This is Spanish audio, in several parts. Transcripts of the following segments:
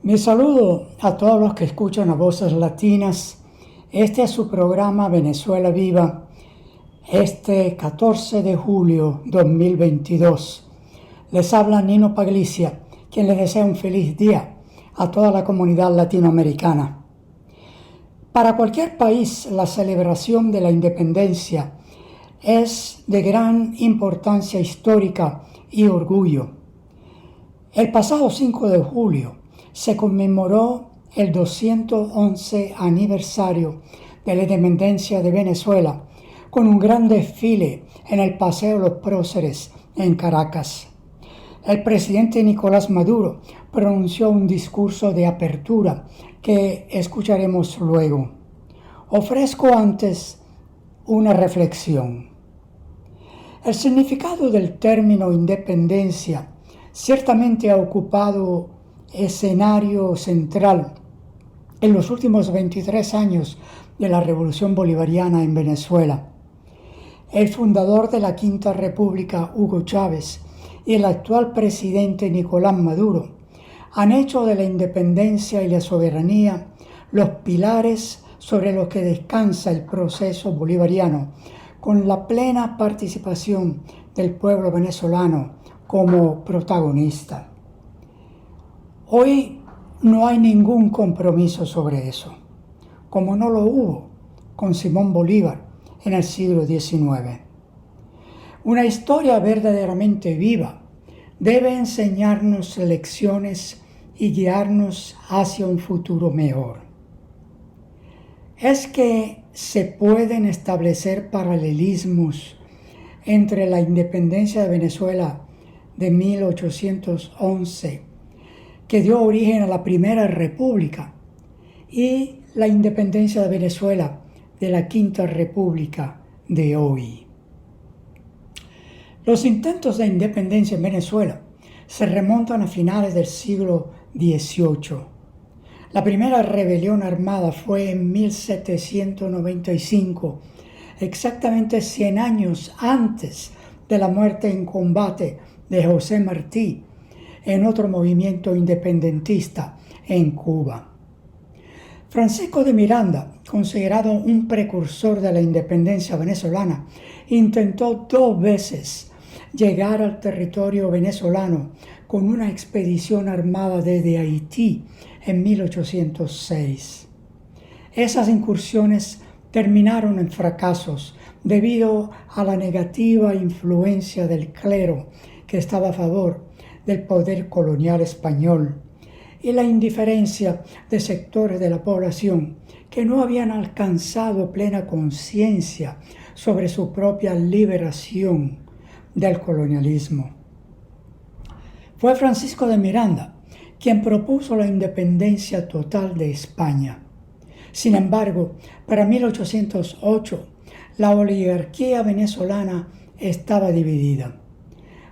Mi saludo a todos los que escuchan a Voces Latinas. Este es su programa Venezuela Viva, este 14 de julio 2022. Les habla Nino Paglicia, quien les desea un feliz día a toda la comunidad latinoamericana. Para cualquier país, la celebración de la independencia es de gran importancia histórica y orgullo. El pasado 5 de julio se conmemoró el 211 aniversario de la independencia de Venezuela con un gran desfile en el Paseo Los Próceres en Caracas. El presidente Nicolás Maduro pronunció un discurso de apertura que escucharemos luego. Ofrezco antes una reflexión. El significado del término independencia ciertamente ha ocupado escenario central en los últimos 23 años de la Revolución Bolivariana en Venezuela. El fundador de la Quinta República, Hugo Chávez, y el actual presidente Nicolás Maduro han hecho de la independencia y la soberanía los pilares sobre los que descansa el proceso bolivariano, con la plena participación del pueblo venezolano como protagonista. Hoy no hay ningún compromiso sobre eso, como no lo hubo con Simón Bolívar en el siglo XIX. Una historia verdaderamente viva debe enseñarnos lecciones y guiarnos hacia un futuro mejor. Es que se pueden establecer paralelismos entre la independencia de Venezuela de 1811, que dio origen a la Primera República, y la independencia de Venezuela de la Quinta República de hoy. Los intentos de independencia en Venezuela se remontan a finales del siglo XVIII. La primera rebelión armada fue en 1795, exactamente 100 años antes de la muerte en combate de José Martí en otro movimiento independentista en Cuba. Francisco de Miranda, considerado un precursor de la independencia venezolana, intentó 2 veces llegar al territorio venezolano con una expedición armada desde Haití en 1806. Esas incursiones terminaron en fracasos debido a la negativa influencia del clero que estaba a favor del poder colonial español y la indiferencia de sectores de la población que no habían alcanzado plena conciencia sobre su propia liberación del colonialismo. Fue Francisco de Miranda quien propuso la independencia total de España. Sin embargo, para 1808, la oligarquía venezolana estaba dividida.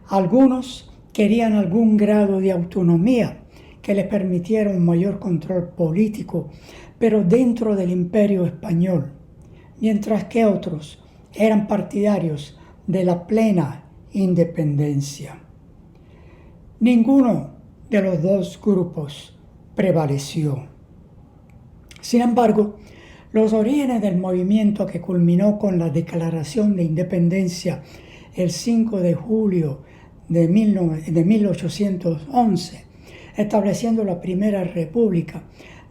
Algunos querían algún grado de autonomía que les permitiera un mayor control político, pero dentro del imperio español, mientras que otros eran partidarios de la plena independencia. Ninguno de los dos grupos prevaleció. Sin embargo, los orígenes del movimiento que culminó con la Declaración de Independencia el 5 de julio de 1811, estableciendo la Primera República,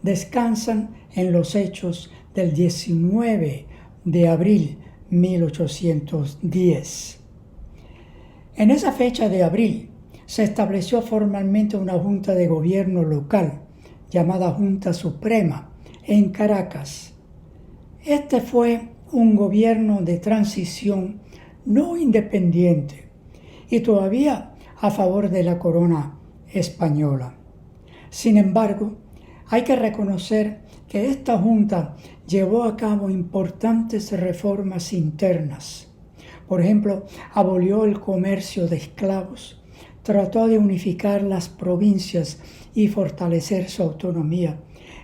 descansan en los hechos del 19 de abril de 1810. En esa fecha de abril se estableció formalmente una junta de gobierno local llamada Junta Suprema en Caracas. Este fue un gobierno de transición no independiente y todavía a favor de la corona española. Sin embargo, hay que reconocer que esta junta llevó a cabo importantes reformas internas. Por ejemplo, abolió el comercio de esclavos, trató de unificar las provincias y fortalecer su autonomía,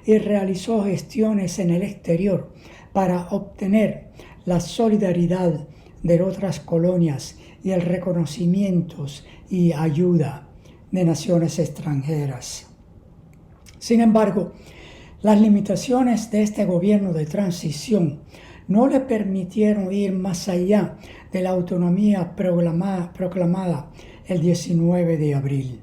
y realizó gestiones en el exterior para obtener la solidaridad de otras colonias y el reconocimiento y ayuda de naciones extranjeras. Sin embargo, las limitaciones de este gobierno de transición no le permitieron ir más allá de la autonomía proclamada el 19 de abril.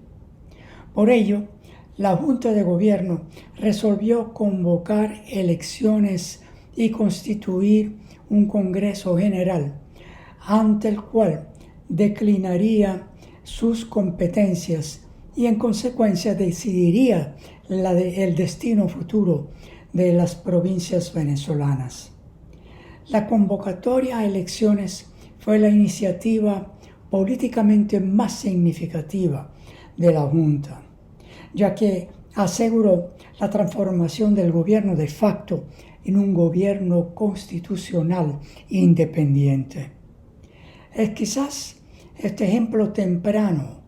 Por ello, la Junta de Gobierno resolvió convocar elecciones y constituir un Congreso General, ante el cual declinaría sus competencias y en consecuencia decidiría el destino futuro de las provincias venezolanas. La convocatoria a elecciones fue la iniciativa políticamente más significativa de la Junta, ya que aseguró la transformación del gobierno de facto en un gobierno constitucional independiente. Es quizás este ejemplo temprano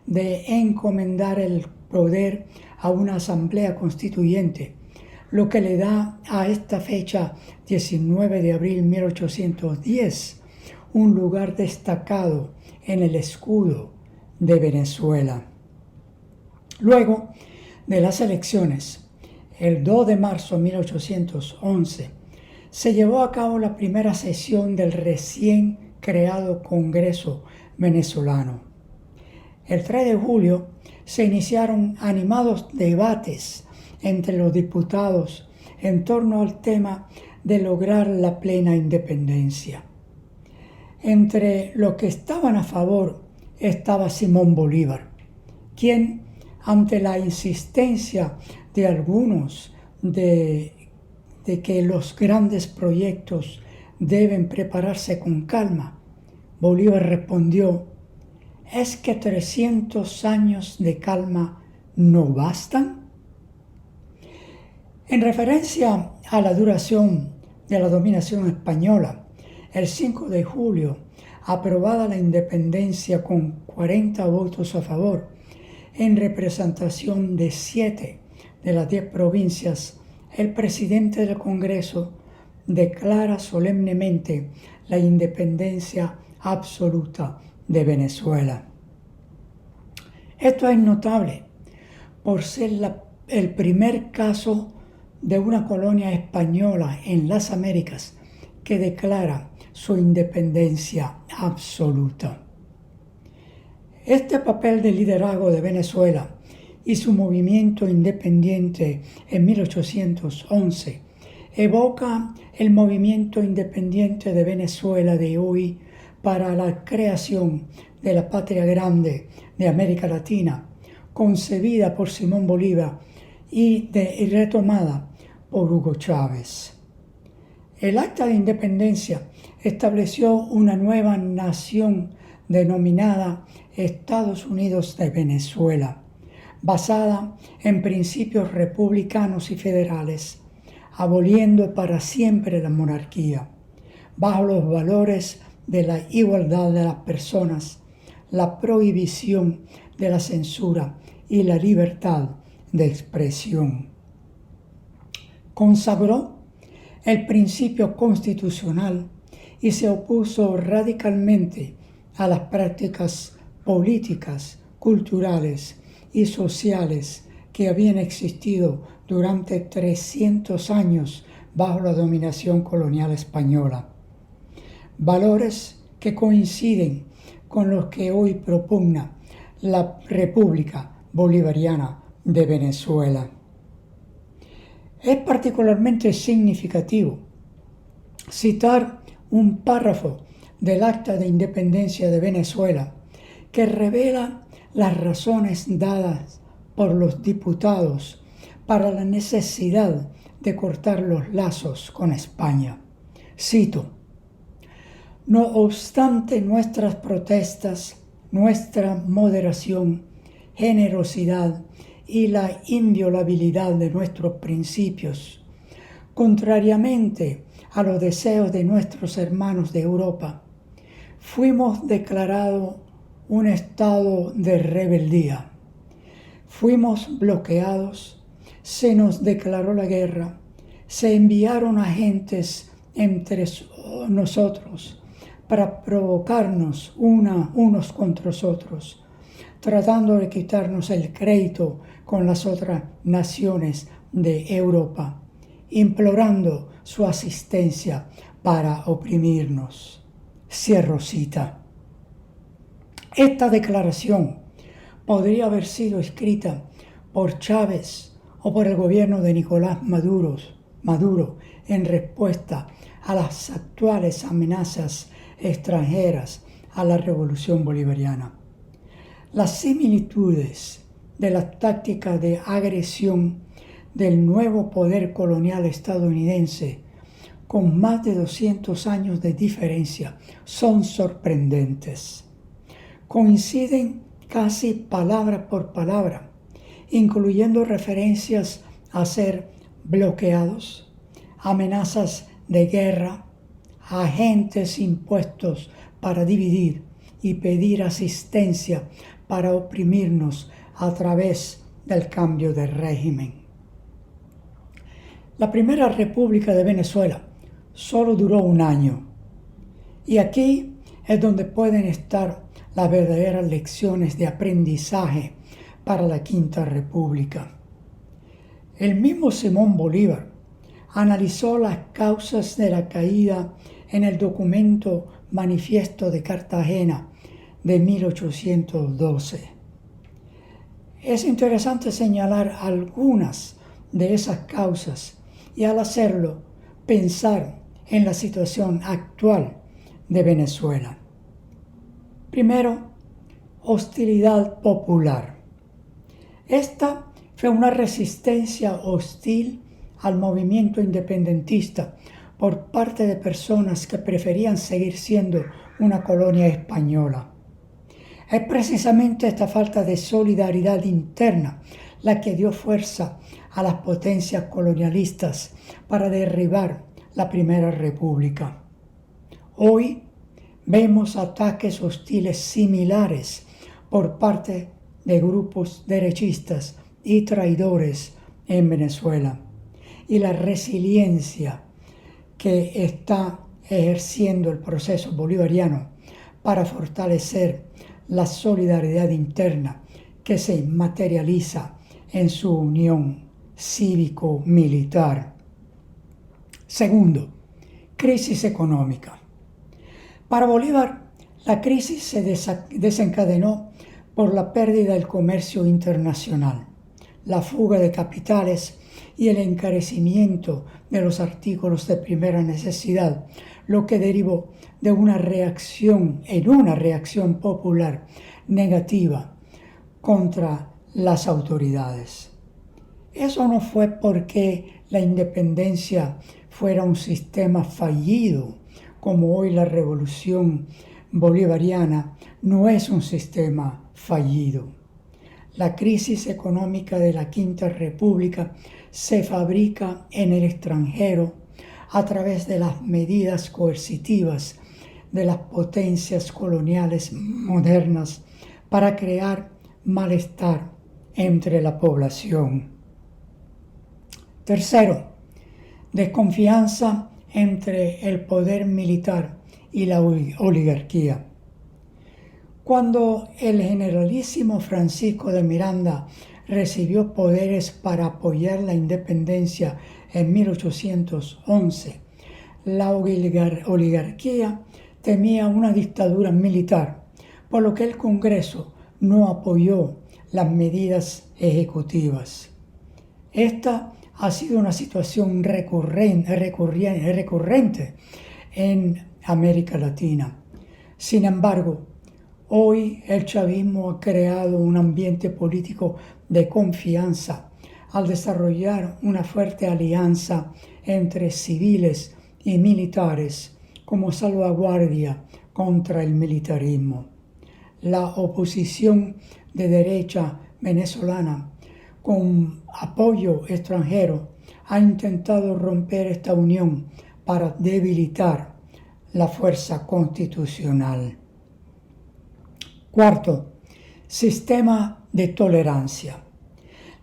de encomendar el poder a una asamblea constituyente lo que le da a esta fecha, 19 de abril de 1810, un lugar destacado en el escudo de Venezuela. Luego de las elecciones, el 2 de marzo de 1811, se llevó a cabo la primera sesión del recién creado Congreso venezolano. El 3 de julio se iniciaron animados debates entre los diputados en torno al tema de lograr la plena independencia. Entre los que estaban a favor estaba Simón Bolívar, quien, ante la insistencia de algunos de que los grandes proyectos deben prepararse con calma, Bolívar respondió: ¿es que 300 años de calma no bastan? En referencia a la duración de la dominación española, el 5 de julio, aprobada la independencia con 40 votos a favor, en representación de 7 de las 10 provincias, el presidente del Congreso declara solemnemente la independencia absoluta de Venezuela. Esto es notable por ser el primer caso de una colonia española en las Américas que declara su independencia absoluta. Este papel de liderazgo de Venezuela y su movimiento independiente en 1811 evoca el movimiento independiente de Venezuela de hoy para la creación de la patria grande de América Latina, concebida por Simón Bolívar y retomada por Hugo Chávez. El Acta de Independencia estableció una nueva nación denominada Estados Unidos de Venezuela, basada en principios republicanos y federales, aboliendo para siempre la monarquía, bajo los valores de la igualdad de las personas, la prohibición de la censura y la libertad de expresión. Consagró el principio constitucional y se opuso radicalmente a las prácticas políticas, culturales y sociales que habían existido durante 300 años bajo la dominación colonial española. Valores que coinciden con los que hoy propugna la República Bolivariana de Venezuela. Es particularmente significativo citar un párrafo del Acta de Independencia de Venezuela que revela las razones dadas por los diputados para la necesidad de cortar los lazos con España. Cito: no obstante nuestras protestas, nuestra moderación, generosidad y la inviolabilidad de nuestros principios, contrariamente a los deseos de nuestros hermanos de Europa, fuimos declarados un estado de rebeldía. Fuimos bloqueados, se nos declaró la guerra, se enviaron agentes entre nosotros para provocarnos unos contra los otros, tratando de quitarnos el crédito con las otras naciones de Europa, implorando su asistencia para oprimirnos. Cierro cita. Esta declaración podría haber sido escrita por Chávez o por el gobierno de Nicolás Maduro en respuesta a las actuales amenazas extranjeras a la revolución bolivariana. Las similitudes de la táctica de agresión del nuevo poder colonial estadounidense, con más de 200 años de diferencia, son sorprendentes. Coinciden casi palabra por palabra, incluyendo referencias a ser bloqueados, amenazas de guerra, agentes impuestos para dividir y pedir asistencia para oprimirnos a través del cambio de régimen. La Primera República de Venezuela solo duró un año, y aquí es donde pueden estar las verdaderas lecciones de aprendizaje para la Quinta República. El mismo Simón Bolívar analizó las causas de la caída en el documento Manifiesto de Cartagena de 1812. Es interesante señalar algunas de esas causas y al hacerlo pensar en la situación actual de Venezuela. Primero, hostilidad popular. Esta fue una resistencia hostil al movimiento independentista por parte de personas que preferían seguir siendo una colonia española. Es precisamente esta falta de solidaridad interna la que dio fuerza a las potencias colonialistas para derribar la Primera República. Hoy vemos ataques hostiles similares por parte de grupos derechistas y traidores en Venezuela, y la resiliencia que está ejerciendo el proceso bolivariano para fortalecer la solidaridad interna que se materializa en su unión cívico-militar. Segundo, crisis económica. Para Bolívar, la crisis se desencadenó por la pérdida del comercio internacional, la fuga de capitales y el encarecimiento de los artículos de primera necesidad, lo que derivó de una reacción popular negativa contra las autoridades. Eso no fue porque la independencia fuera un sistema fallido, como hoy la revolución bolivariana no es un sistema fallido. La crisis económica de la Quinta República se fabrica en el extranjero a través de las medidas coercitivas de las potencias coloniales modernas para crear malestar entre la población. Tercero, desconfianza entre el poder militar y la oligarquía. Cuando el generalísimo Francisco de Miranda recibió poderes para apoyar la independencia en 1811, la oligarquía temía una dictadura militar, por lo que el Congreso no apoyó las medidas ejecutivas. Esta ha sido una situación recurrente en América Latina. Sin embargo, hoy el chavismo ha creado un ambiente político de confianza al desarrollar una fuerte alianza entre civiles y militares como salvaguardia contra el militarismo. La oposición de derecha venezolana, con apoyo extranjero, ha intentado romper esta unión para debilitar la fuerza constitucional. Cuarto, sistema de tolerancia.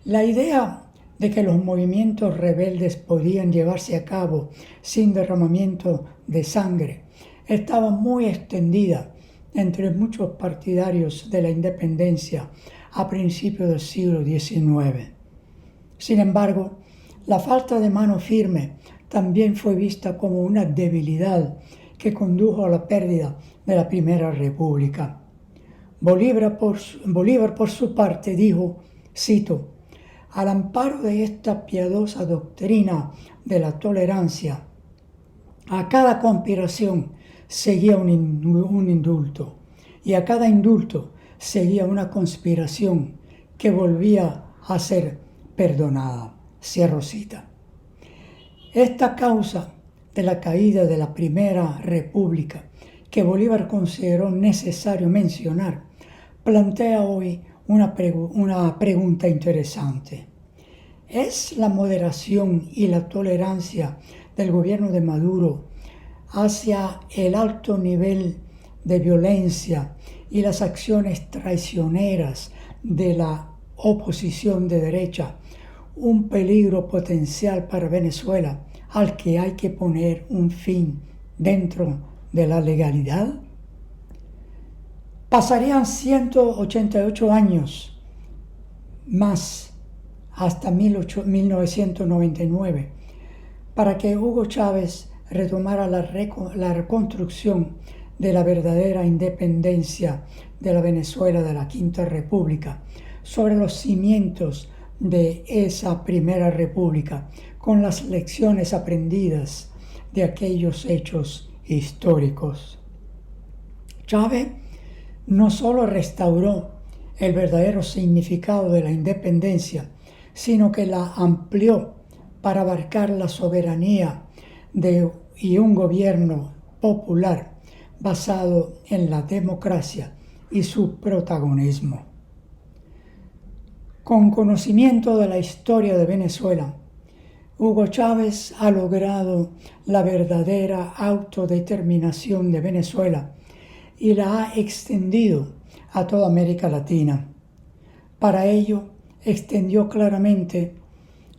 La idea de que los movimientos rebeldes podían llevarse a cabo sin derramamiento de sangre estaba muy extendida entre muchos partidarios de la independencia a principios del siglo XIX. Sin embargo, la falta de mano firme también fue vista como una debilidad que condujo a la pérdida de la Primera República. Bolívar, por su parte, dijo, cito, «Al amparo de esta piadosa doctrina de la tolerancia, a cada conspiración seguía un indulto, y a cada indulto seguía una conspiración que volvía a ser perdonada». Cierro cita. Esta causa de la caída de la Primera República, que Bolívar consideró necesario mencionar, plantea hoy una pregunta interesante. ¿Es la moderación y la tolerancia del gobierno de Maduro hacia el alto nivel de violencia y las acciones traicioneras de la oposición de derecha un peligro potencial para Venezuela al que hay que poner un fin dentro de la legalidad? Pasarían 188 años más hasta 1999 para que Hugo Chávez retomara la reconstrucción de la verdadera independencia de la Venezuela de la Quinta República sobre los cimientos de esa Primera República, con las lecciones aprendidas de aquellos hechos históricos. Chávez no solo restauró el verdadero significado de la independencia, sino que la amplió para abarcar la soberanía y un gobierno popular basado en la democracia y su protagonismo. Con conocimiento de la historia de Venezuela, Hugo Chávez ha logrado la verdadera autodeterminación de Venezuela y la ha extendido a toda América Latina. Para ello, extendió claramente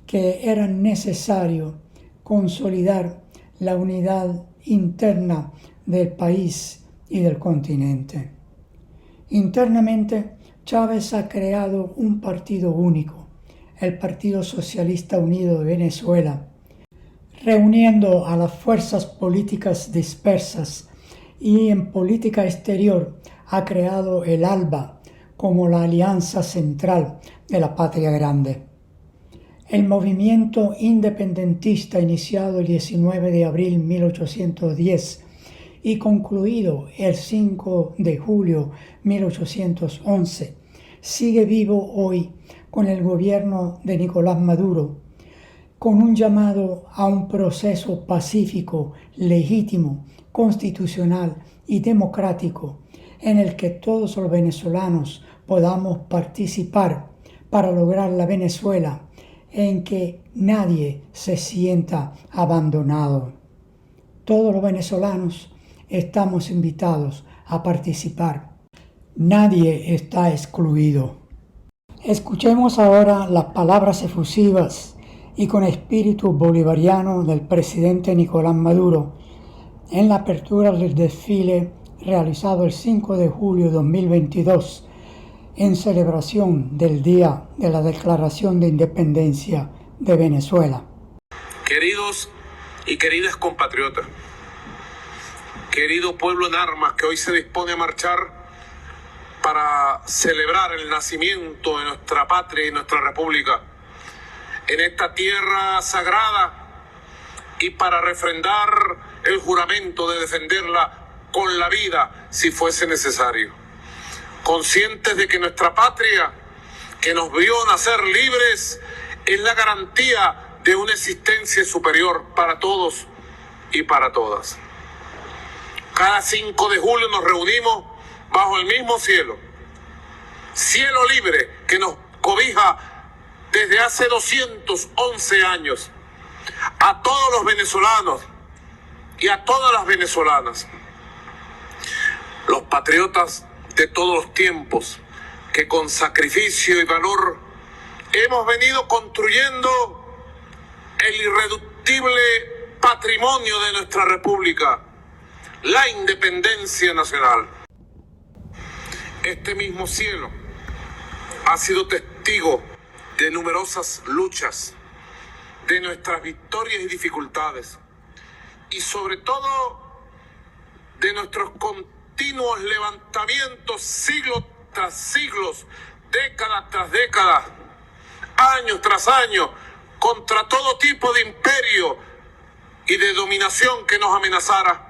que era necesario consolidar la unidad interna del país y del continente. Internamente, Chávez ha creado un partido único, el Partido Socialista Unido de Venezuela, reuniendo a las fuerzas políticas dispersas, y en política exterior ha creado el ALBA como la alianza central de la patria grande. El movimiento independentista, iniciado el 19 de abril de 1810 y concluido el 5 de julio de 1811, sigue vivo hoy con el gobierno de Nicolás Maduro, con un llamado a un proceso pacífico, legítimo, constitucional y democrático, en el que todos los venezolanos podamos participar para lograr la Venezuela en que nadie se sienta abandonado. Todos los venezolanos estamos invitados a participar. Nadie está excluido. Escuchemos ahora las palabras efusivas y con espíritu bolivariano del presidente Nicolás Maduro en la apertura del desfile realizado el 5 de julio de 2022 en celebración del Día de la Declaración de Independencia de Venezuela. Queridos y queridas compatriotas, querido pueblo en armas que hoy se dispone a marchar para celebrar el nacimiento de nuestra patria y nuestra república en esta tierra sagrada y para refrendar el juramento de defenderla con la vida si fuese necesario. Conscientes de que nuestra patria, que nos vio nacer libres, es la garantía de una existencia superior para todos y para todas. Cada 5 de julio nos reunimos bajo el mismo cielo, cielo libre que nos cobija desde hace 211 años, a todos los venezolanos y a todas las venezolanas, los patriotas de todos los tiempos que con sacrificio y valor hemos venido construyendo el irreductible patrimonio de nuestra república, la independencia nacional. Este mismo cielo ha sido testigo de numerosas luchas, de nuestras victorias y dificultades, y sobre todo de nuestros continuos levantamientos siglos tras siglos, década tras década, año tras año, contra todo tipo de imperio y de dominación que nos amenazara.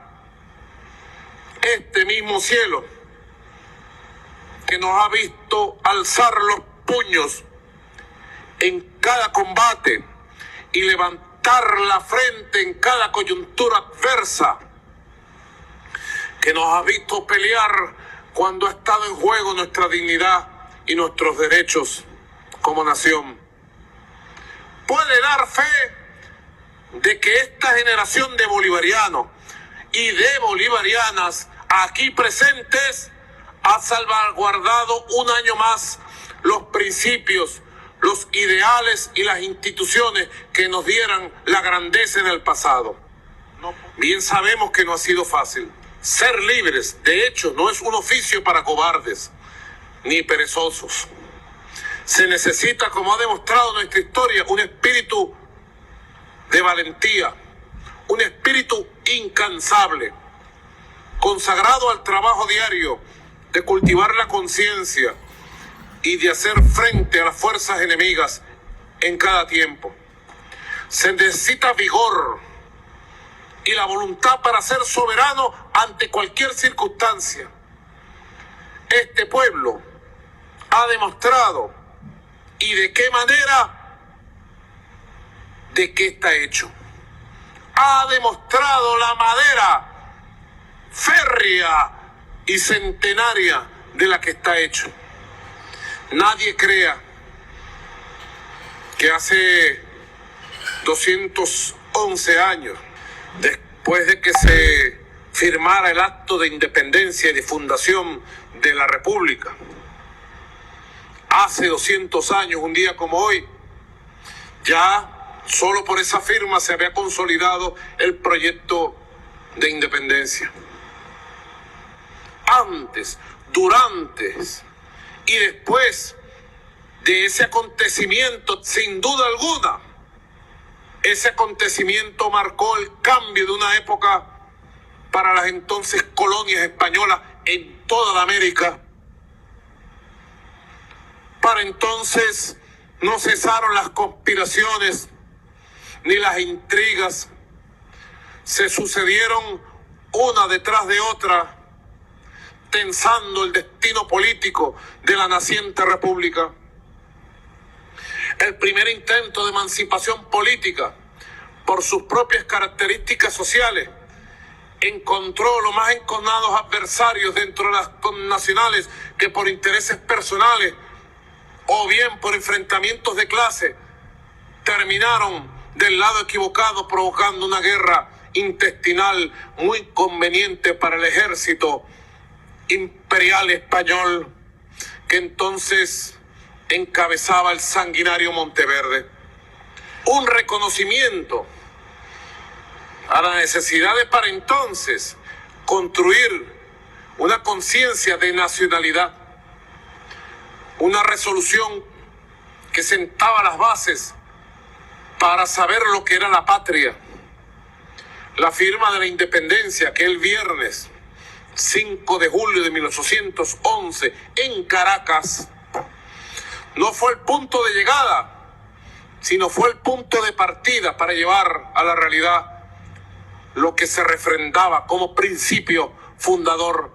Este mismo cielo que nos ha visto alzar los puños en cada combate y levantar la frente en cada coyuntura adversa, que nos ha visto pelear cuando ha estado en juego nuestra dignidad y nuestros derechos como nación, puede dar fe de que esta generación de bolivarianos y de bolivarianas aquí presentes ha salvaguardado un año más los principios, los ideales y las instituciones que nos dieran la grandeza en el pasado. Bien sabemos que no ha sido fácil. Ser libres, de hecho, no es un oficio para cobardes ni perezosos. Se necesita, como ha demostrado nuestra historia, un espíritu de valentía, un espíritu incansable, consagrado al trabajo diario de cultivar la conciencia y de hacer frente a las fuerzas enemigas en cada tiempo. Se necesita vigor y la voluntad para ser soberano ante cualquier circunstancia. Este pueblo ha demostrado, y de qué manera, de qué está hecho. Ha demostrado la madera férrea y centenaria de la que está hecho. Nadie crea que hace 211 años, después de que se firmara el acto de independencia y de fundación de la República, hace 200 años, un día como hoy, ya solo por esa firma se había consolidado el proyecto de independencia. Antes, durante y después de ese acontecimiento, sin duda alguna, ese acontecimiento marcó el cambio de una época para las entonces colonias españolas en toda la América. Para entonces no cesaron las conspiraciones ni las intrigas. Se sucedieron una detrás de otra, tensando el destino político de la naciente república. El primer intento de emancipación política, por sus propias características sociales, encontró los más enconados adversarios dentro de las connacionales que por intereses personales o bien por enfrentamientos de clase terminaron del lado equivocado, provocando una guerra intestinal muy conveniente para el ejército imperial español que entonces encabezaba el sanguinario Monteverde. Un reconocimiento a la necesidad de para entonces construir una conciencia de nacionalidad, una resolución que sentaba las bases para saber lo que era la patria. La firma de la independencia, aquel viernes 5 de julio de 1811 en Caracas, no fue el punto de llegada, sino fue el punto de partida para llevar a la realidad lo que se refrendaba como principio fundador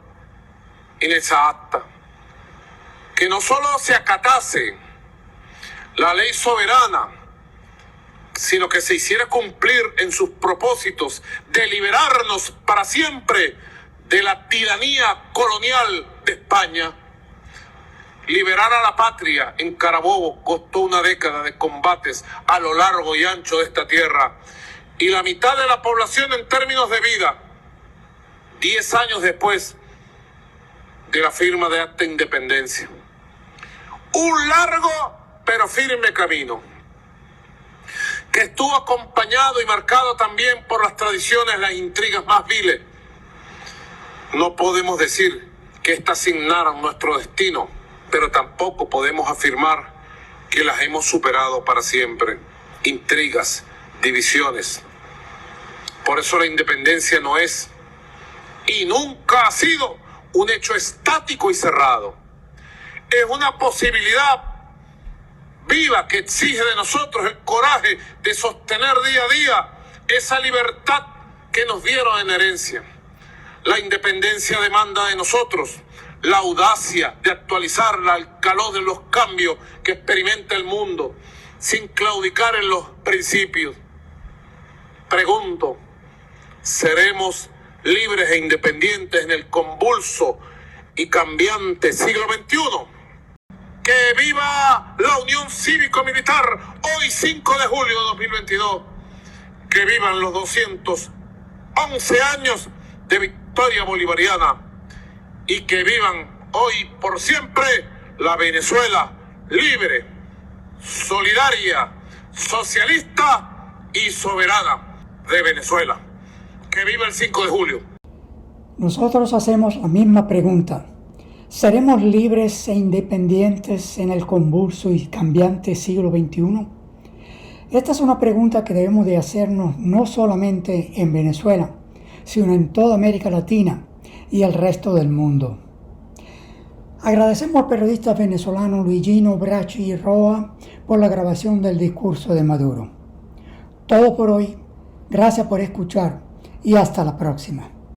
en esa acta. Que no solo se acatase la ley soberana, sino que se hiciera cumplir en sus propósitos de liberarnos para siempre de la tiranía colonial de España. Liberar a la patria en Carabobo costó una década de combates a lo largo y ancho de esta tierra, y la mitad de la población en términos de vida, 10 años después de la firma de acta de independencia. Un largo pero firme camino, que estuvo acompañado y marcado también por las tradiciones, las intrigas más viles. No podemos decir que éstas asignaran nuestro destino, pero tampoco podemos afirmar que las hemos superado para siempre. Intrigas, divisiones. Por eso la independencia no es y nunca ha sido un hecho estático y cerrado. Es una posibilidad viva que exige de nosotros el coraje de sostener día a día esa libertad que nos dieron en herencia. La independencia demanda de nosotros la audacia de actualizarla al calor de los cambios que experimenta el mundo, sin claudicar en los principios. Pregunto, ¿seremos libres e independientes en el convulso y cambiante siglo XXI? ¡Que viva la Unión Cívico-Militar hoy 5 de julio de 2022! ¡Que vivan los 211 años de victoria bolivariana! Y que vivan hoy por siempre la Venezuela libre, solidaria, socialista y soberana de Venezuela. ¡Que viva el 5 de julio! Nosotros hacemos la misma pregunta. ¿Seremos libres e independientes en el convulso y cambiante siglo XXI? Esta es una pregunta que debemos de hacernos no solamente en Venezuela, sino en toda América Latina y el resto del mundo. Agradecemos al periodista venezolano Luigino Bracci Roa por la grabación del discurso de Maduro. Todo por hoy. Gracias por escuchar y hasta la próxima.